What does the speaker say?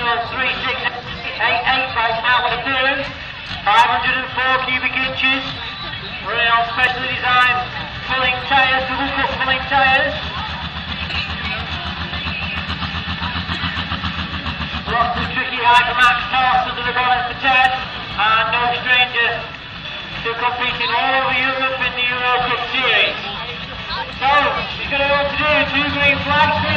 3688 by outward appearance, 504 cubic inches, running on specially designed pulling tyres, double cup pulling tyres. Lots of tricky Hypermax talks under the bonnet for Ted, and no stranger to competing all over Europe in the Euro Cup Series. So, he's going to go to do 2 green flags.